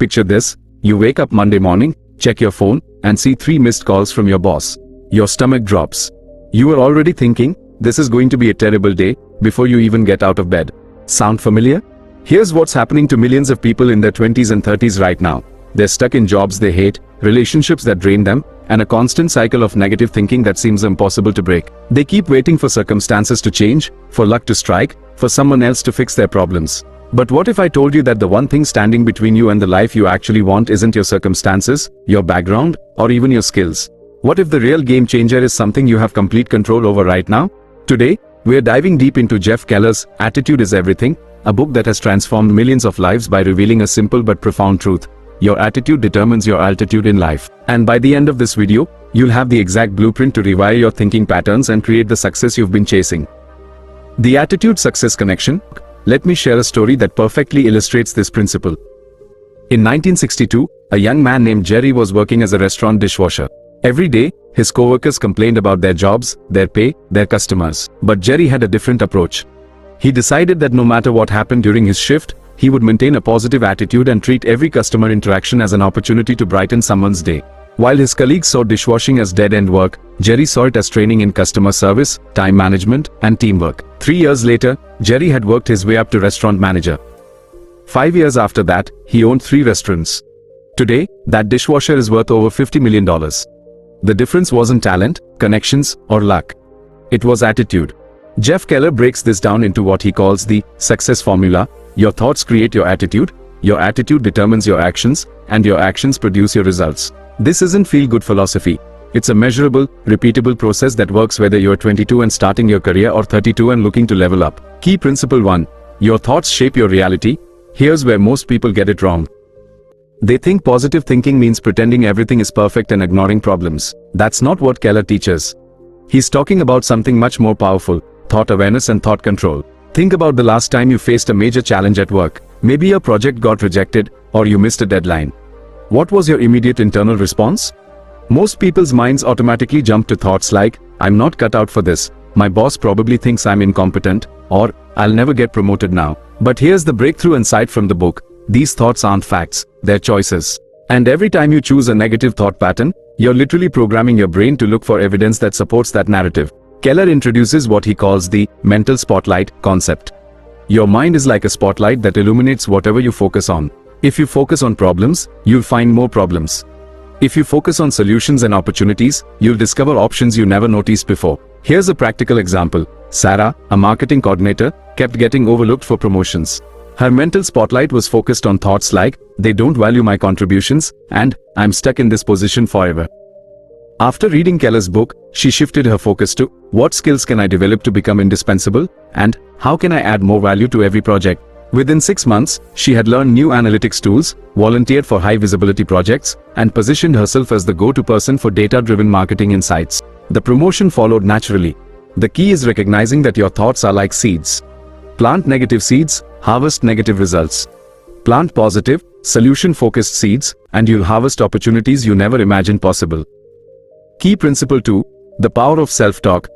Picture this, you wake up Monday morning, check your phone, and see 3 missed calls from your boss. Your stomach drops. You are already thinking, this is going to be a terrible day, before you even get out of bed. Sound familiar? Here's what's happening to millions of people in their 20s and 30s right now. They're stuck in jobs they hate, relationships that drain them, and a constant cycle of negative thinking that seems impossible to break. They keep waiting for circumstances to change, for luck to strike, for someone else to fix their problems. But what if I told you that the one thing standing between you and the life you actually want isn't your circumstances, your background, or even your skills? What if the real game changer is something you have complete control over right now? Today, we're diving deep into Jeff Keller's Attitude is Everything, a book that has transformed millions of lives by revealing a simple but profound truth. Your attitude determines your altitude in life. And by the end of this video, you'll have the exact blueprint to rewire your thinking patterns and create the success you've been chasing. The Attitude-Success Connection. Let me share a story that perfectly illustrates this principle. In 1962, a young man named Jerry was working as a restaurant dishwasher. Every day, his coworkers complained about their jobs, their pay, their customers. But Jerry had a different approach. He decided that no matter what happened during his shift, he would maintain a positive attitude and treat every customer interaction as an opportunity to brighten someone's day. While his colleagues saw dishwashing as dead-end work, Jerry saw it as training in customer service, time management, and teamwork. 3 years later, Jerry had worked his way up to restaurant manager. 5 years after that, he owned 3 restaurants. Today, that dishwasher is worth over $50 million. The difference wasn't talent, connections, or luck. It was attitude. Jeff Keller breaks this down into what he calls the success formula. Your thoughts create your attitude determines your actions, and your actions produce your results. This isn't feel-good philosophy. It's a measurable, repeatable process that works whether you're 22 and starting your career or 32 and looking to level up. Key principle 1. Your thoughts shape your reality. Here's where most people get it wrong. They think positive thinking means pretending everything is perfect and ignoring problems. That's not what Keller teaches. He's talking about something much more powerful: thought awareness and thought control. Think about the last time you faced a major challenge at work. Maybe your project got rejected, or you missed a deadline. What was your immediate internal response? Most people's minds automatically jump to thoughts like, I'm not cut out for this, my boss probably thinks I'm incompetent, or I'll never get promoted now. But here's the breakthrough insight from the book. These thoughts aren't facts, they're choices. And every time you choose a negative thought pattern, you're literally programming your brain to look for evidence that supports that narrative. Keller introduces what he calls the mental spotlight concept. Your mind is like a spotlight that illuminates whatever you focus on. If you focus on problems, you'll find more problems. If you focus on solutions and opportunities, you'll discover options you never noticed before. Here's a practical example. Sarah, a marketing coordinator, kept getting overlooked for promotions. Her mental spotlight was focused on thoughts like, they don't value my contributions, and I'm stuck in this position forever. After reading Keller's book, she shifted her focus to, what skills can I develop to become indispensable, and how can I add more value to every project? Within 6 months, she had learned new analytics tools, volunteered for high-visibility projects, and positioned herself as the go-to person for data-driven marketing insights. The promotion followed naturally. The key is recognizing that your thoughts are like seeds. Plant negative seeds, harvest negative results. Plant positive, solution-focused seeds, and you'll harvest opportunities you never imagined possible. Key principle 2. The power of self-talk.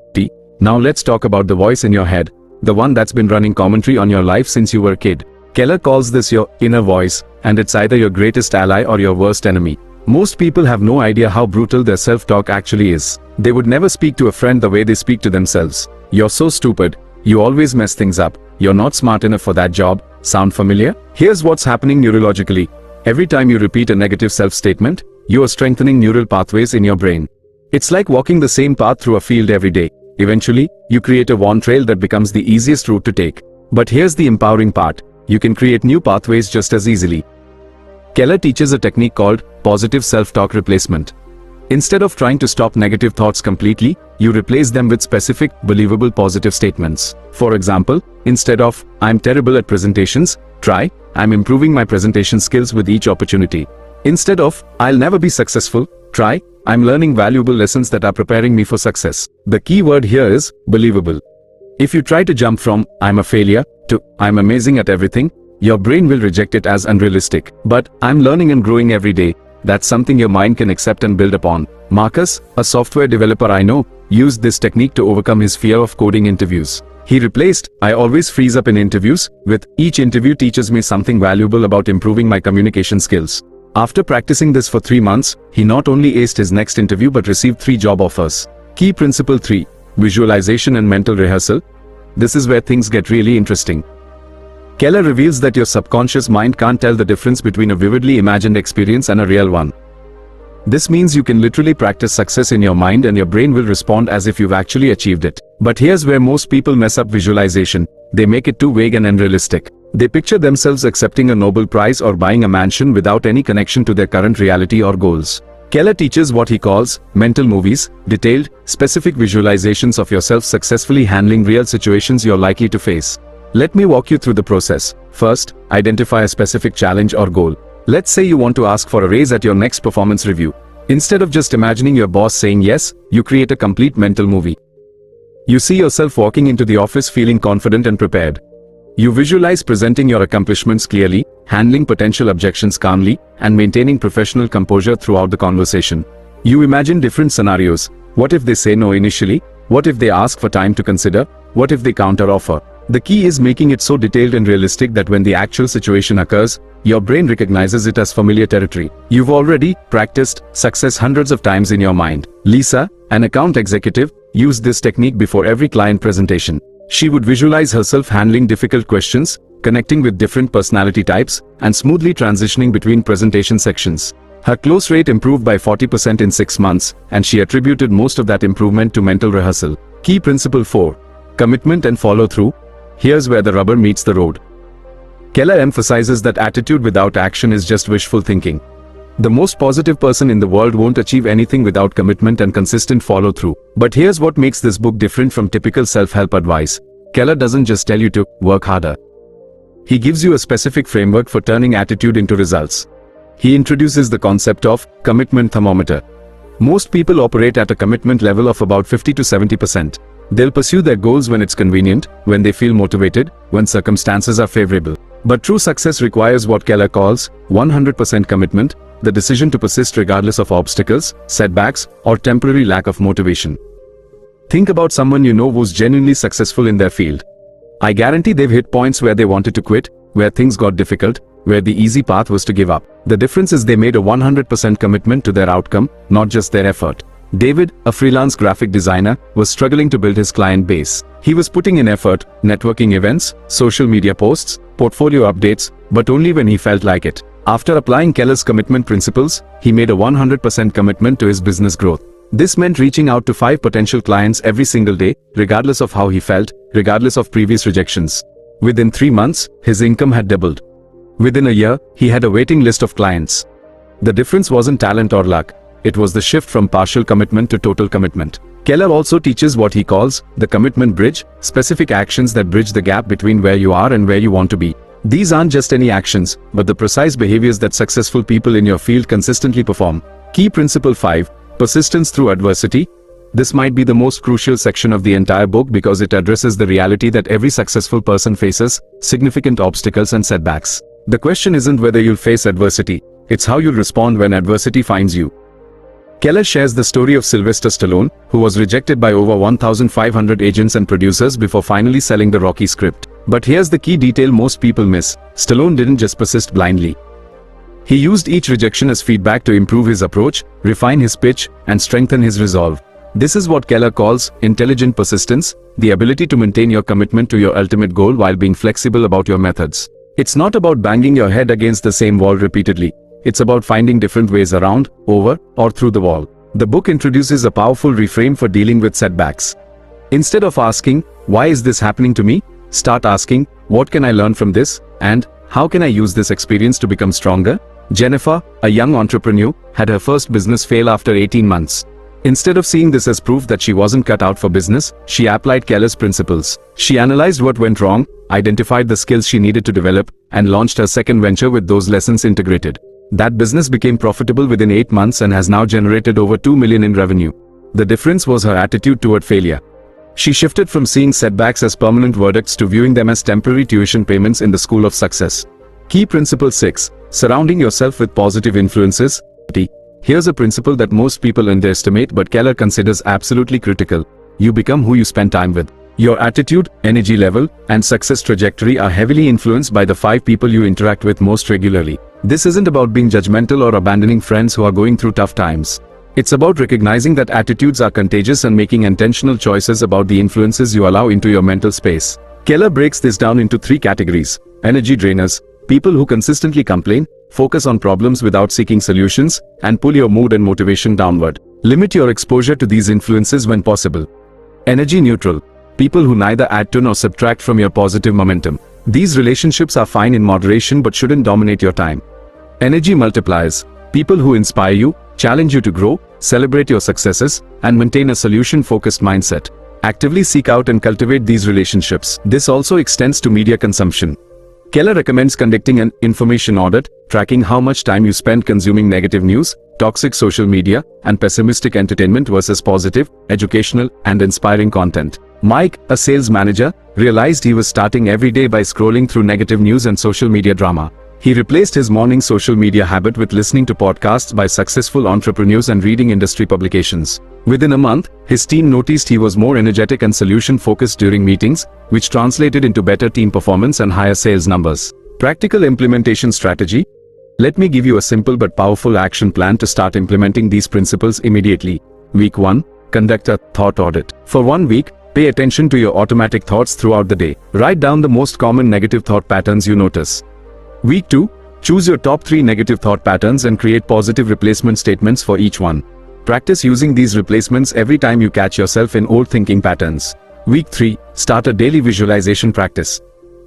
Now let's talk about the voice in your head. The one that's been running commentary on your life since you were a kid. Keller calls this your inner voice, and it's either your greatest ally or your worst enemy. Most people have no idea how brutal their self-talk actually is. They would never speak to a friend the way they speak to themselves. You're so stupid. You always mess things up. You're not smart enough for that job. Sound familiar? Here's what's happening neurologically. Every time you repeat a negative self-statement, you are strengthening neural pathways in your brain. It's like walking the same path through a field every day. Eventually, you create a worn trail that becomes the easiest route to take. But here's the empowering part. You can create new pathways just as easily. Keller teaches a technique called positive self-talk replacement. Instead of trying to stop negative thoughts completely, you replace them with specific, believable positive statements. For example, instead of, I'm terrible at presentations, try, I'm improving my presentation skills with each opportunity. Instead of, I'll never be successful, try, I'm learning valuable lessons that are preparing me for success. The key word here is believable. If you try to jump from, I'm a failure, to, I'm amazing at everything, your brain will reject it as unrealistic. But, I'm learning and growing every day, that's something your mind can accept and build upon. Marcus, a software developer I know, used this technique to overcome his fear of coding interviews. He replaced, "I always freeze up in interviews," with, "Each interview teaches me something valuable about improving my communication skills." After practicing this for 3 months, he not only aced his next interview but received 3 job offers. Key Principle 3. Visualization and mental rehearsal. This is where things get really interesting. Keller reveals that your subconscious mind can't tell the difference between a vividly imagined experience and a real one. This means you can literally practice success in your mind and your brain will respond as if you've actually achieved it. But here's where most people mess up visualization. They make it too vague and unrealistic. They picture themselves accepting a Nobel Prize or buying a mansion without any connection to their current reality or goals. Keller teaches what he calls mental movies, detailed, specific visualizations of yourself successfully handling real situations you're likely to face. Let me walk you through the process. First, identify a specific challenge or goal. Let's say you want to ask for a raise at your next performance review. Instead of just imagining your boss saying yes, you create a complete mental movie. You see yourself walking into the office feeling confident and prepared. You visualize presenting your accomplishments clearly, handling potential objections calmly, and maintaining professional composure throughout the conversation. You imagine different scenarios. What if they say no initially? What if they ask for time to consider? What if they counter-offer? The key is making it so detailed and realistic that when the actual situation occurs, your brain recognizes it as familiar territory. You've already practiced success hundreds of times in your mind. Lisa, an account executive, used this technique before every client presentation. She would visualize herself handling difficult questions, connecting with different personality types, and smoothly transitioning between presentation sections. Her close rate improved by 40% in 6 months, and she attributed most of that improvement to mental rehearsal. Key Principle 4. Commitment and follow-through. Here's where the rubber meets the road. Keller emphasizes that attitude without action is just wishful thinking. The most positive person in the world won't achieve anything without commitment and consistent follow-through. But here's what makes this book different from typical self-help advice. Keller doesn't just tell you to work harder. He gives you a specific framework for turning attitude into results. He introduces the concept of commitment thermometer. Most people operate at a commitment level of about 50 to 70%. They'll pursue their goals when it's convenient, when they feel motivated, when circumstances are favorable. But true success requires what Keller calls 100% commitment, the decision to persist regardless of obstacles, setbacks, or temporary lack of motivation. Think about someone you know who's genuinely successful in their field. I guarantee they've hit points where they wanted to quit, where things got difficult, where the easy path was to give up. The difference is they made a 100% commitment to their outcome, not just their effort. David, a freelance graphic designer, was struggling to build his client base. He was putting in effort, networking events, social media posts, portfolio updates, but only when he felt like it. After applying Keller's commitment principles, he made a 100% commitment to his business growth. This meant reaching out to 5 potential clients every single day, regardless of how he felt, regardless of previous rejections. Within 3 months, his income had doubled. Within a year, he had a waiting list of clients. The difference wasn't talent or luck. It was the shift from partial commitment to total commitment. Keller also teaches what he calls the commitment bridge, specific actions that bridge the gap between where you are and where you want to be. These aren't just any actions, but the precise behaviors that successful people in your field consistently perform. Key Principle 5. Persistence through adversity. This might be the most crucial section of the entire book because it addresses the reality that every successful person faces significant obstacles and setbacks. The question isn't whether you'll face adversity, it's how you'll respond when adversity finds you. Keller shares the story of Sylvester Stallone, who was rejected by over 1,500 agents and producers before finally selling the Rocky script. But here's the key detail most people miss. Stallone didn't just persist blindly. He used each rejection as feedback to improve his approach, refine his pitch, and strengthen his resolve. This is what Keller calls intelligent persistence, the ability to maintain your commitment to your ultimate goal while being flexible about your methods. It's not about banging your head against the same wall repeatedly. It's about finding different ways around, over, or through the wall. The book introduces a powerful reframe for dealing with setbacks. Instead of asking, "Why is this happening to me?" start asking, "What can I learn from this?" and "How can I use this experience to become stronger?" Jennifer, a young entrepreneur, had her first business fail after 18 months. Instead of seeing this as proof that she wasn't cut out for business, she applied Keller's principles. She analyzed what went wrong, identified the skills she needed to develop, and launched her second venture with those lessons integrated. That business became profitable within 8 months and has now generated over $2 million in revenue. The difference was her attitude toward failure. She shifted from seeing setbacks as permanent verdicts to viewing them as temporary tuition payments in the school of success. Key Principle 6. Surrounding yourself with positive influences. Here's a principle that most people underestimate but Keller considers absolutely critical. You become who you spend time with. Your attitude, energy level, and success trajectory are heavily influenced by the 5 people you interact with most regularly. This isn't about being judgmental or abandoning friends who are going through tough times. It's about recognizing that attitudes are contagious and making intentional choices about the influences you allow into your mental space. Keller breaks this down into 3 categories. Energy drainers, people who consistently complain, focus on problems without seeking solutions, and pull your mood and motivation downward. Limit your exposure to these influences when possible. Energy neutral, people who neither add to nor subtract from your positive momentum. These relationships are fine in moderation but shouldn't dominate your time. Energy multipliers, people who inspire you, challenge you to grow, celebrate your successes, and maintain a solution-focused mindset. Actively seek out and cultivate these relationships. This also extends to media consumption. Keller recommends conducting an information audit, tracking how much time you spend consuming negative news, toxic social media, and pessimistic entertainment versus positive, educational, and inspiring content. Mike, a sales manager, realized he was starting every day by scrolling through negative news and social media drama. He replaced his morning social media habit with listening to podcasts by successful entrepreneurs and reading industry publications. Within a month, his team noticed he was more energetic and solution-focused during meetings, which translated into better team performance and higher sales numbers. Practical implementation strategy. Let me give you a simple but powerful action plan to start implementing these principles immediately. Week 1. Conduct a thought audit. For 1 week, pay attention to your automatic thoughts throughout the day. Write down the most common negative thought patterns you notice. Week 2. Choose your top 3 negative thought patterns and create positive replacement statements for each one. Practice using these replacements every time you catch yourself in old thinking patterns. Week 3. Start a daily visualization practice.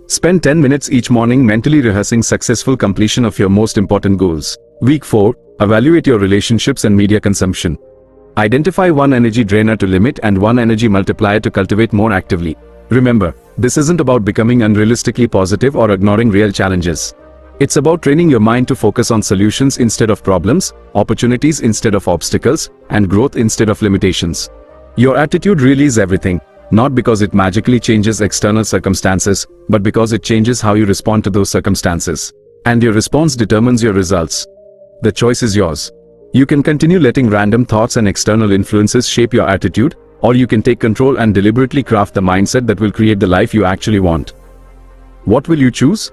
Spend 10 minutes each morning mentally rehearsing successful completion of your most important goals. Week 4. Evaluate your relationships and media consumption. Identify 1 energy drainer to limit and 1 energy multiplier to cultivate more actively. Remember, this isn't about becoming unrealistically positive or ignoring real challenges. It's about training your mind to focus on solutions instead of problems, opportunities instead of obstacles, and growth instead of limitations. Your attitude really is everything, not because it magically changes external circumstances, but because it changes how you respond to those circumstances. And your response determines your results. The choice is yours. You can continue letting random thoughts and external influences shape your attitude, or you can take control and deliberately craft the mindset that will create the life you actually want. What will you choose?